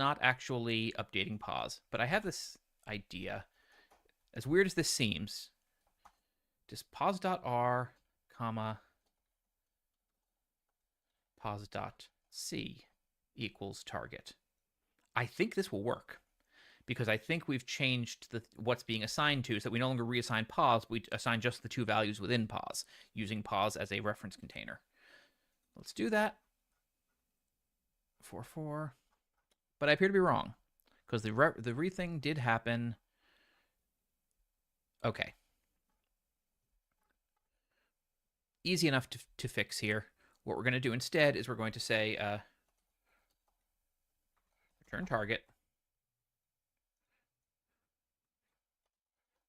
not actually updating pause, but I have this idea. As weird as this seems, just pause.r, comma, pause.c equals target. I think this will work because I think we've changed what's being assigned to, so that we no longer reassign pause, we assign just the two values within pause, using pause as a reference container. Let's do that. 4.4. But I appear to be wrong because the rething did happen. Okay. Easy enough to fix here. What we're going to do instead is we're going to say return target,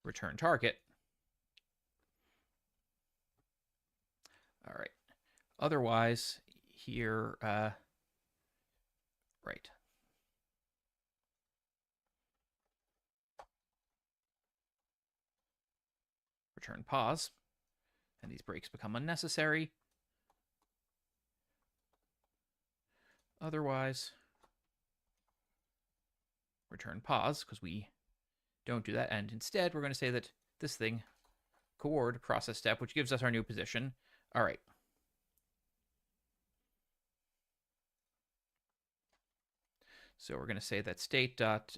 return target. All right. Otherwise, here, right. Return pause, and these breaks become unnecessary. Otherwise, return pause, because we don't do that. And instead, we're going to say that this thing, coord process step, which gives us our new position. All right. So we're going to say that state dot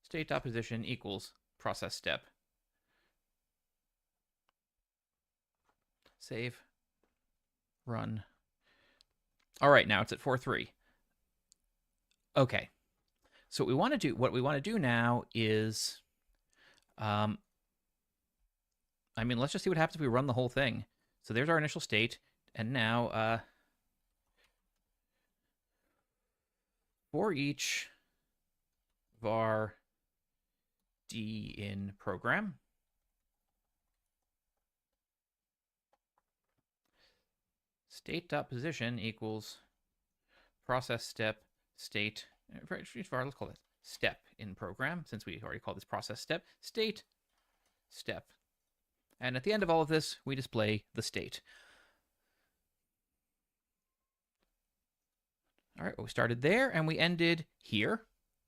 state dot position equals process step. Save. Run. All right, now it's at 4.3. Okay. So what we want to do now is, I mean, let's just see what happens if we run the whole thing. So there's our initial state, and now for each var d in program, state.position equals process step state, for each var, let's call it step in program, since we already called this process step, state step. And at the end of all of this, we display the state. All right, well, we started there and we ended here.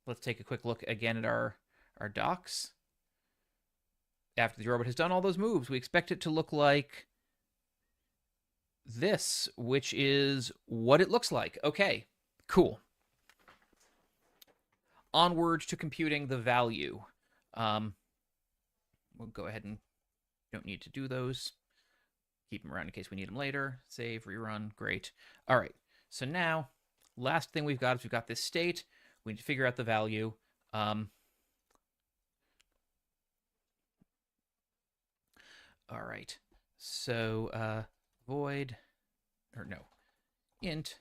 Let's take a quick look again at our docs. After the robot has done all those moves, we expect it to look like this, which is what it looks like. Okay, cool. Onward to computing the value. We'll go ahead and don't need to do those. Keep them around in case we need them later. Save, rerun, great. All right, so now, last thing we've got is we've got this state. We need to figure out the value. All right, so void, or no, int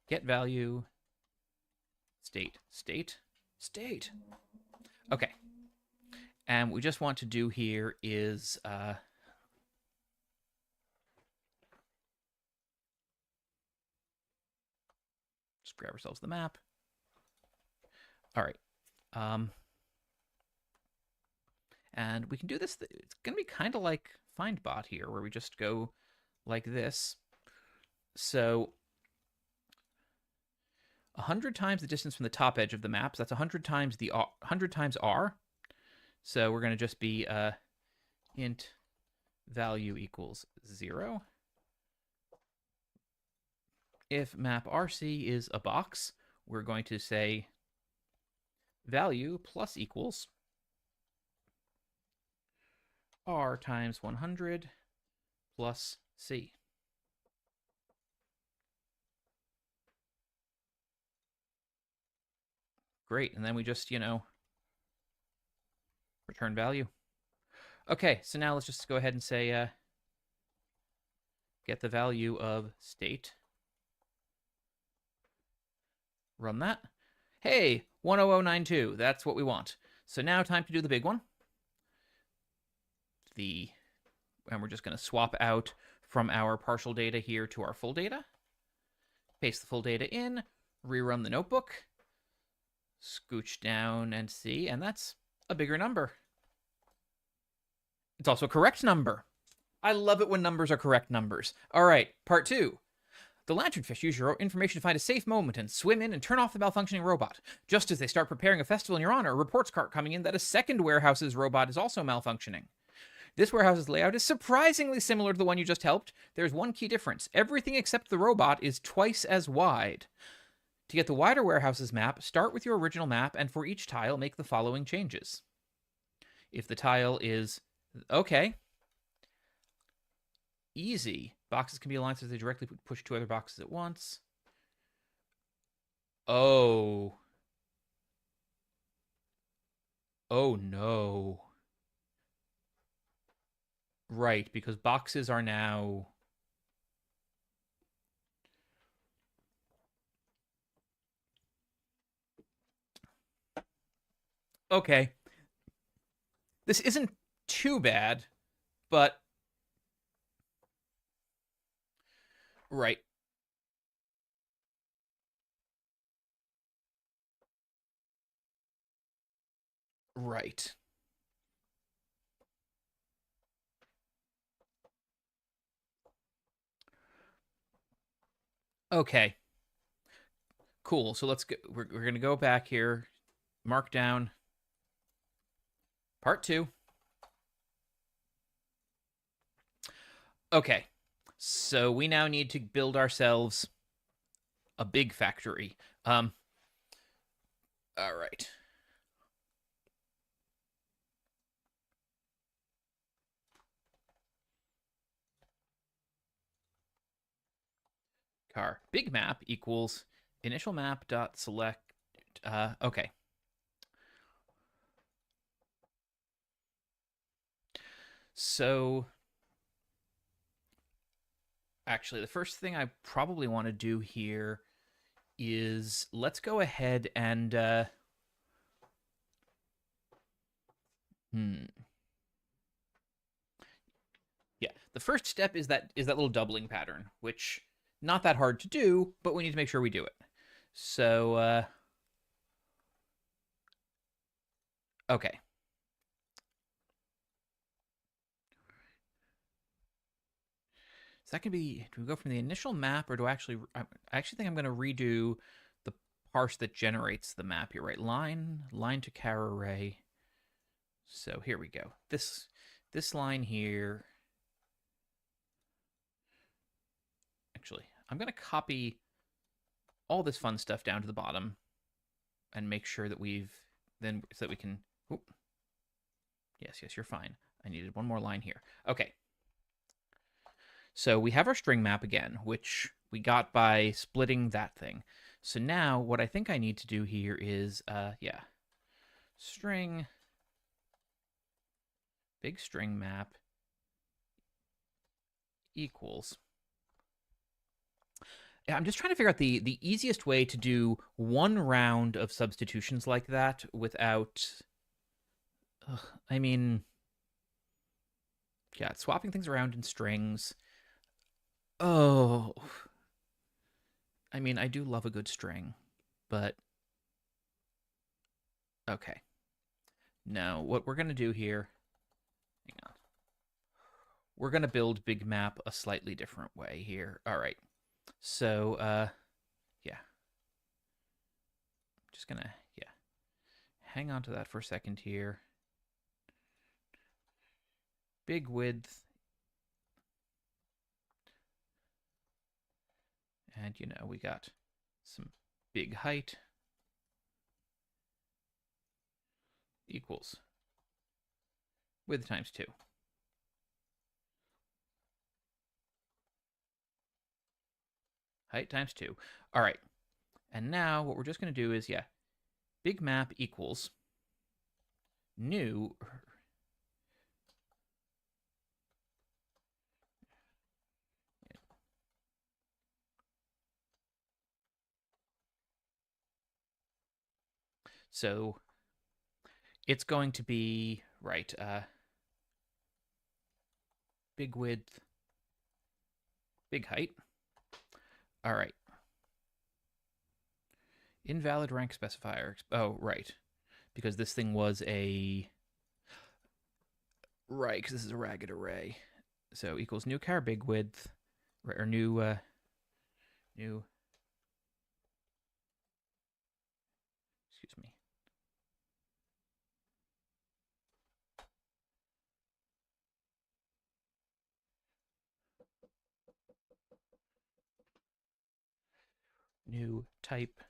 get value state. Okay, and what we just want to do here is just grab ourselves the map. All right. And we can do this. It's going to be kind of like findbot here, where we just go like this. So 100 times the distance from the top edge of the map. So that's 100 times the 100 times r. So we're going to just be int value equals 0. If map RC is a box, we're going to say value plus equals r times 100 plus c. Great, and then we just, return value. Okay, so now let's just go ahead and say get the value of state. Run that. Hey, 10092, that's what we want. So now time to do the big one. And we're just going to swap out from our partial data here to our full data. Paste the full data in, rerun the notebook, scooch down and see, and that's a bigger number. It's also a correct number. I love it when numbers are correct numbers. All right, part 2. The lanternfish use your information to find a safe moment and swim in and turn off the malfunctioning robot. Just as they start preparing a festival in your honor, reports start coming in that a second warehouse's robot is also malfunctioning. This warehouse's layout is surprisingly similar to the one you just helped. There's one key difference. Everything except the robot is twice as wide. To get the wider warehouse's map, start with your original map, and for each tile, make the following changes. If the tile is... Okay. Easy. Boxes can be aligned so they directly push 2 other boxes at once. Oh. Oh no. Right, because boxes are now... Okay. This isn't too bad, but... Right. Right. Okay. Cool. So let's go. We're going to go back here. Mark down. Part 2. Okay. So we now need to build ourselves a big factory. All right. Car. Big map equals initial map dot select. Okay. So actually, the first thing I probably want to do here is let's go ahead and hmm. Yeah, the first step is that little doubling pattern, which not that hard to do, but we need to make sure we do it. So okay. So that can be, do we go from the initial map or do I actually think I'm going to redo the parse that generates the map here, right? Line to char array. So here we go. This line here. Actually, I'm going to copy all this fun stuff down to the bottom and make sure that we've then, so that we can, oop, yes, you're fine. I needed one more line here. Okay. So we have our string map again, which we got by splitting that thing. So now what I think I need to do here is, yeah, string, big string map equals. I'm just trying to figure out the easiest way to do one round of substitutions like that without, I mean, yeah, swapping things around in strings. Oh, I mean, I do love a good string, but okay. No, what we're going to do here, hang on. We're going to build big map a slightly different way here. All right. So, yeah. Just going to, yeah. Hang on to that for a second here. Big width. And, you know, we got some big height equals width times 2. Height times 2. All right. And now what we're just going to do is, yeah, big map equals new. So it's going to be, right, big width, big height. All right. Invalid rank specifier. Oh, right. Because this thing was a... Right, because this is a ragged array. So equals new char big width, or new excuse me. New type.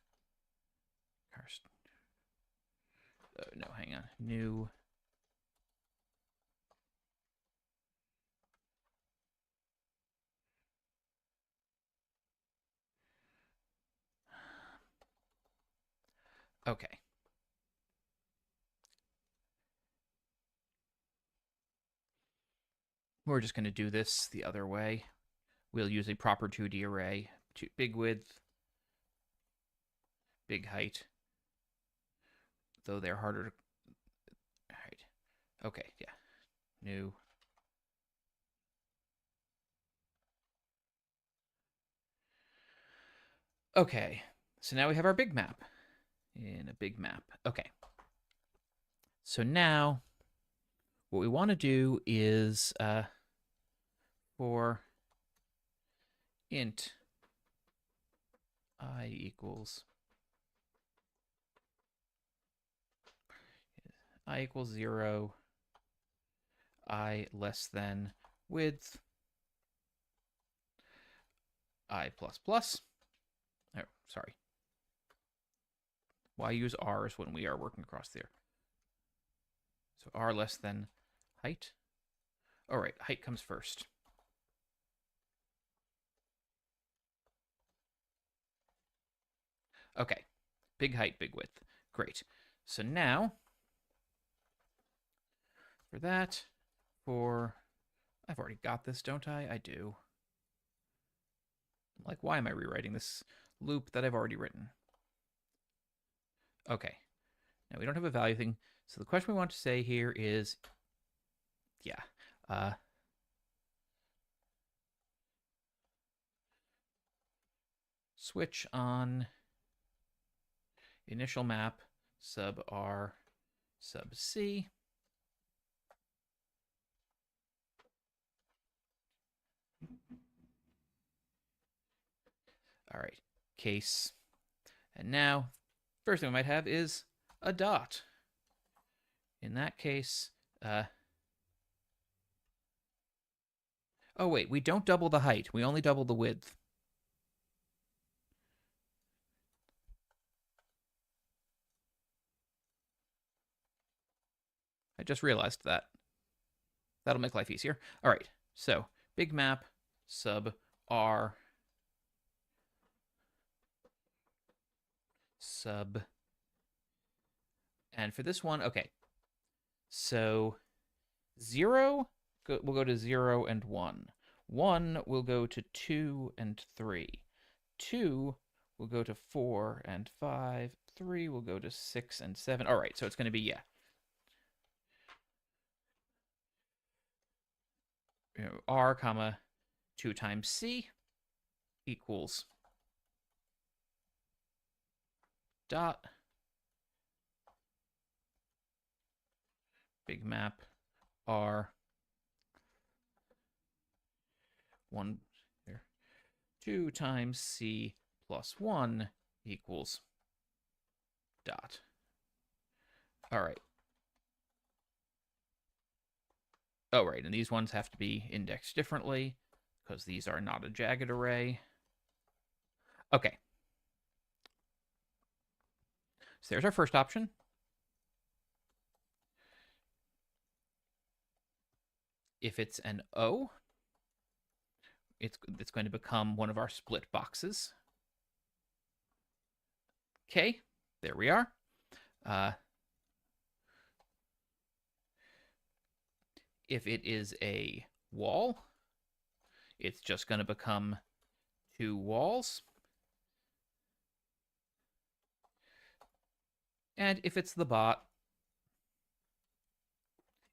No, hang on. New. Okay. We're just going to do this the other way. We'll use a proper 2D array. Big width, big height. Though they're harder to. All right. Okay, yeah. New. Okay. So now we have our big map. In a big map. Okay. So now what we want to do is for int I equals 0, I less than width, I plus plus. Oh, sorry. Why use r's when we are working across there? So r less than height. All right, height comes first. Okay, big height, big width. Great. So now, for that, I've already got this, don't I? I do. Like, why am I rewriting this loop that I've already written? Okay. Now we don't have a value thing. So the question we want to say here is, yeah, switch on initial map sub r sub c. All right, case. And now, first thing we might have is a dot. In that case, oh wait, we don't double the height. We only double the width. I just realized that. That'll make life easier. All right, so big map sub r sub. And for this one, okay. So 0 will go to 0 and 1. 1 will go to 2 and 3. 2 will go to 4 and 5. 3 will go to 6 and 7. All right, so it's going to be, yeah. R comma 2 times C equals dot big map R 1 here 2 times C plus 1 equals dot. All right. Oh, right, and these ones have to be indexed differently because these are not a jagged array. Okay. So there's our first option. If it's an O, it's going to become one of our split boxes. Okay, there we are. If it is a wall, it's just going to become 2 walls. And if it's the bot,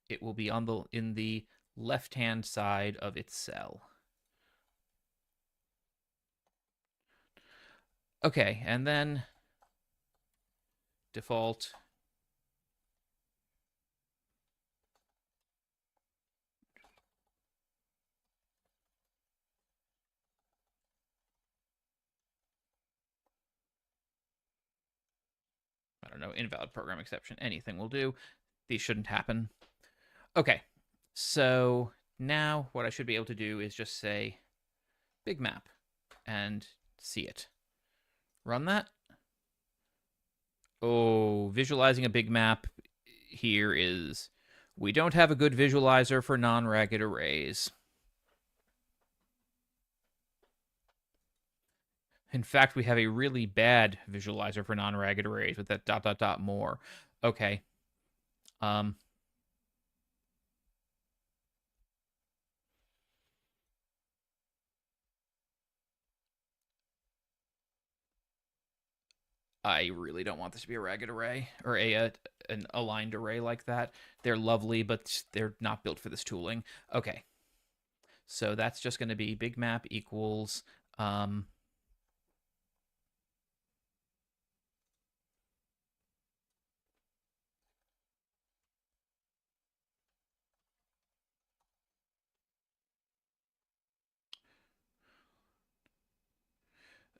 it will be in the left-hand side of its cell. Okay, and then default don't know, invalid program exception. Anything will do. These shouldn't happen. Okay, so now what I should be able to do is just say big map and see it. Run that. Oh, visualizing a big map here is, we don't have a good visualizer for non-ragged arrays. In fact, we have a really bad visualizer for non-ragged arrays with that ... more. Okay. I really don't want this to be a ragged array or an aligned array like that. They're lovely, but they're not built for this tooling. Okay. So that's just going to be big map equals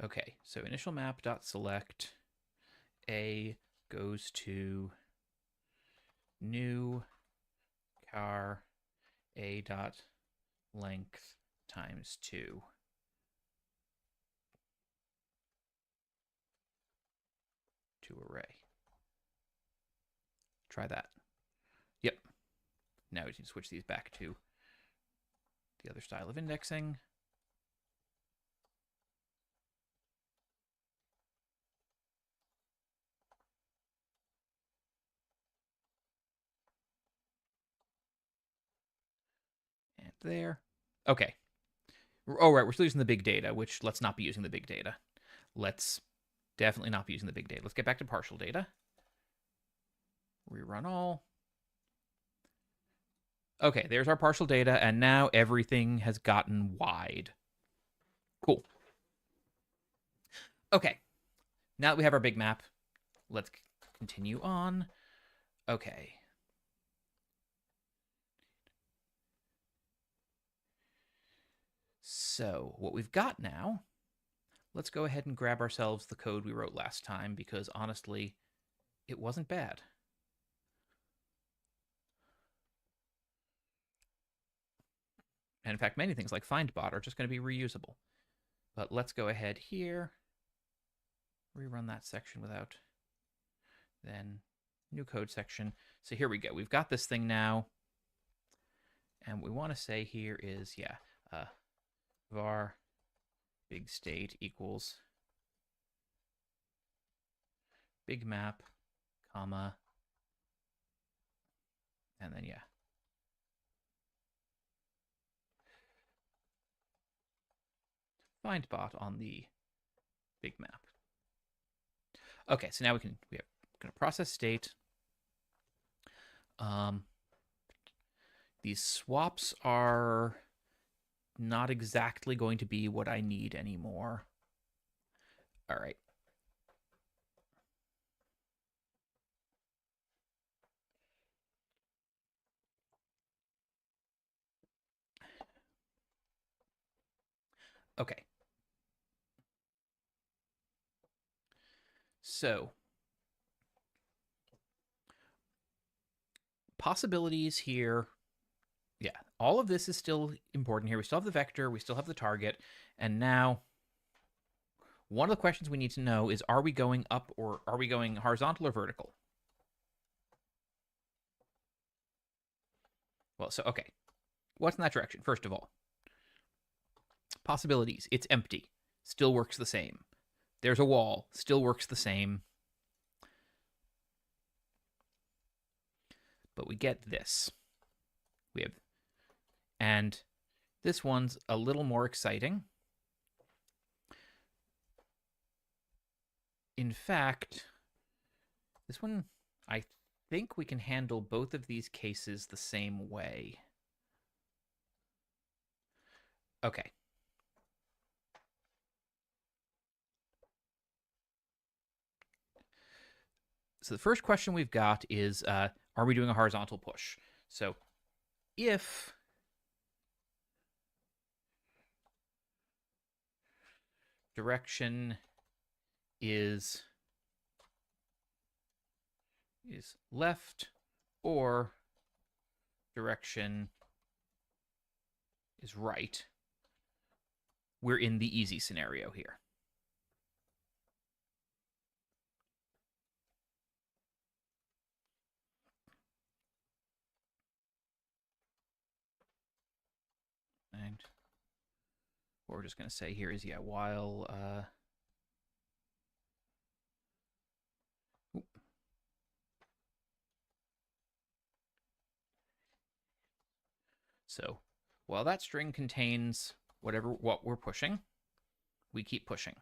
okay, so initial map dot select a goes to new car a dot length times 2 to array. Try that. Yep. Now we can switch these back to the other style of indexing. And there. Okay. Oh, right. We're still using the big data, which let's not be using the big data. Let's definitely not be using the big data. Let's get back to partial data. Rerun all. Okay, there's our partial data, and now everything has gotten wide. Cool. Okay, now that we have our big map, let's continue on. Okay. So what we've got now, let's go ahead and grab ourselves the code we wrote last time, because honestly, it wasn't bad. And in fact, many things like findBot are just going to be reusable. But let's go ahead here, rerun that section without, then new code section. So here we go. We've got this thing now. And what we want to say here is, yeah, var big state equals big map, comma, and then, yeah, find bot on the big map. Okay, so now we are going to process state. These swaps are not exactly going to be what I need anymore. All right. Okay. So possibilities here. Yeah, all of this is still important here. We still have the vector, we still have the target, and now one of the questions we need to know is, are we going up or are we going horizontal or vertical? Well, so, okay. What's in that direction, first of all? Possibilities. It's empty. Still works the same. There's a wall. Still works the same. But we get this. We have, and this one's a little more exciting. In fact, this one, I think we can handle both of these cases the same way. Okay. So the first question we've got is, are we doing a horizontal push? So if direction is is left or direction is right, we're in the easy scenario here. And what we're just going to say here is, yeah, while so while that string contains what we're pushing, we keep pushing.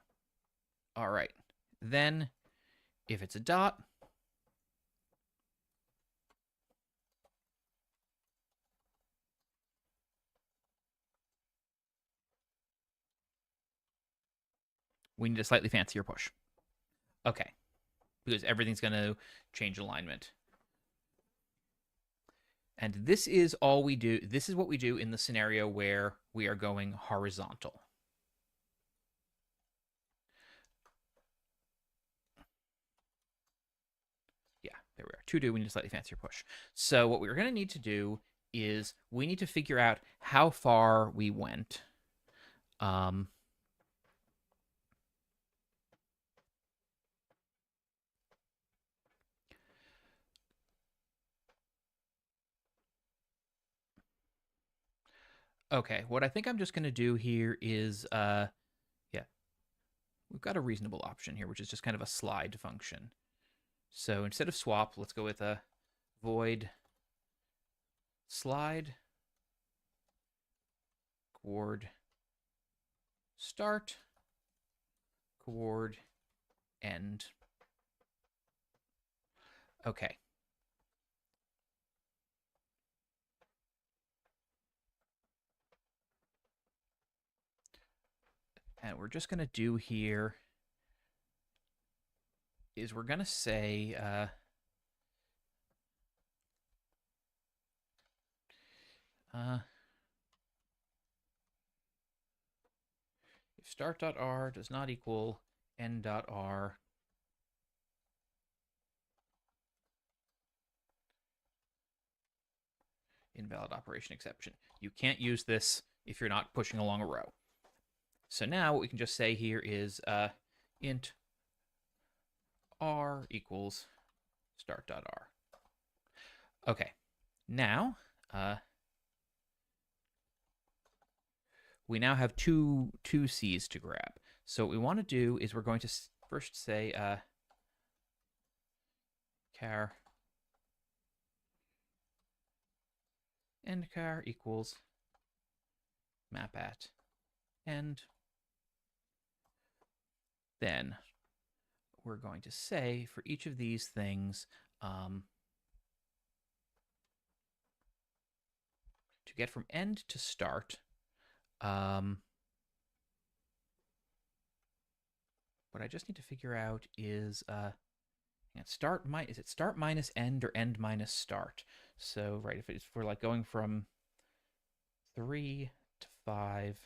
All right. Then if it's a dot, we need a slightly fancier push. Okay. Because everything's going to change alignment. And this is all we do. This is what we do in the scenario where we are going horizontal. Yeah, there we are. To do, we need a slightly fancier push. So what we're going to need to do is we need to figure out how far we went. Okay, what I think I'm just going to do here is, yeah, we've got a reasonable option here, which is just kind of a slide function. So instead of swap, let's go with a void slide chord start chord end. Okay. And we're just going to do here is we're going to say if start.r does not equal end.r, invalid operation exception. You can't use this if you're not pushing along a row. So now what we can just say here is int r equals start.r. Okay, now we now have two C's to grab. So what we want to do is we're going to first say char end char equals map at end. Then we're going to say for each of these things, to get from end to start, what I just need to figure out is is it start minus end or end minus start? So right, if we're like going from 3 to 5,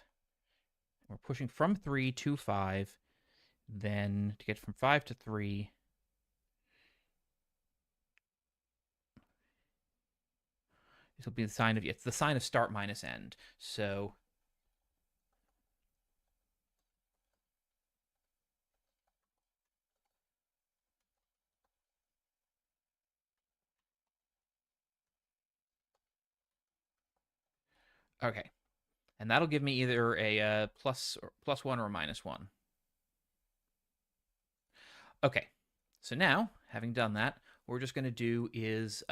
we're pushing from 3 to 5, then to get from 5 to 3, this will be the sign of, it's the sign of start minus end. So okay, and that'll give me either a plus 1 or a minus 1. Okay, so now having done that, what we're just going to do is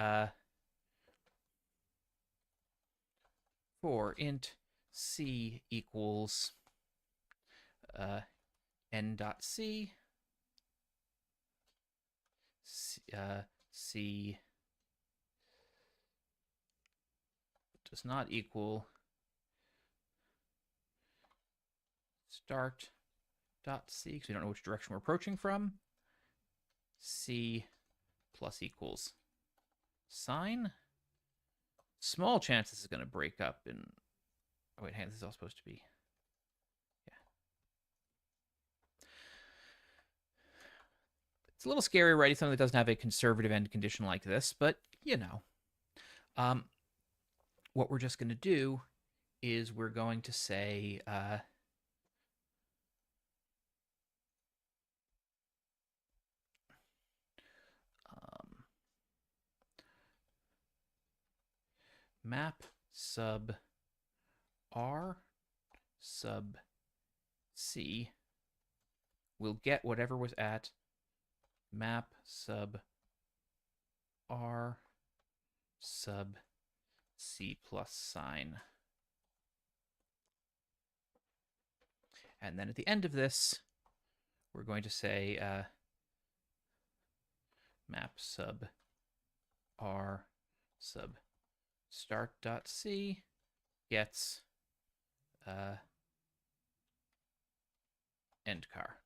for int c equals n dot c, c does not equal start dot c, because we don't know which direction we're approaching from. C plus equals sign. Small chance this is going to break up in, oh wait, hey, this is all supposed to be, yeah. It's a little scary writing something that doesn't have a conservative end condition like this, but you know. Um, what we're just going to do is we're going to say um, map sub r sub c will get whatever was at map sub r sub c plus sign. And then at the end of this, we're going to say map sub r sub start.c gets end car.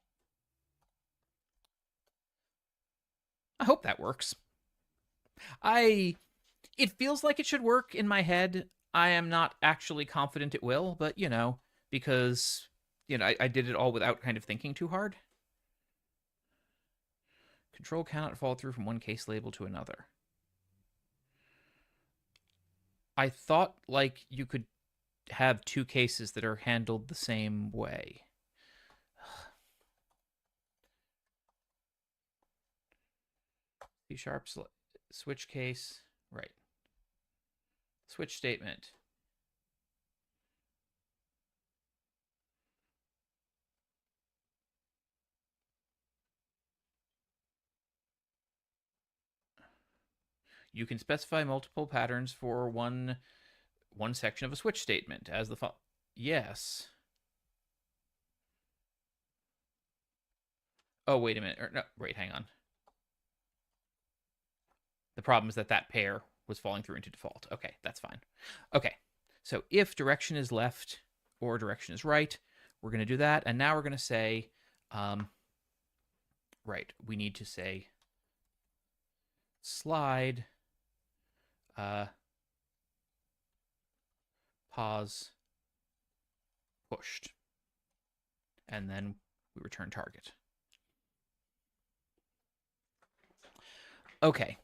I hope that works. It feels like it should work in my head. I am not actually confident it will, but because I did it all without kind of thinking too hard. Control cannot fall through from one case label to another. I thought like you could have two cases that are handled the same way. C# switch case, right. Switch statement. You can specify multiple patterns for one section of a switch statement as the yes. Oh, wait a minute. No, wait, hang on. The problem is that pair was falling through into default. Okay, that's fine. Okay, so if direction is left or direction is right, we're going to do that. And now we're going to say, right, we need to say slide, pause, pushed. And then we return target. Okay,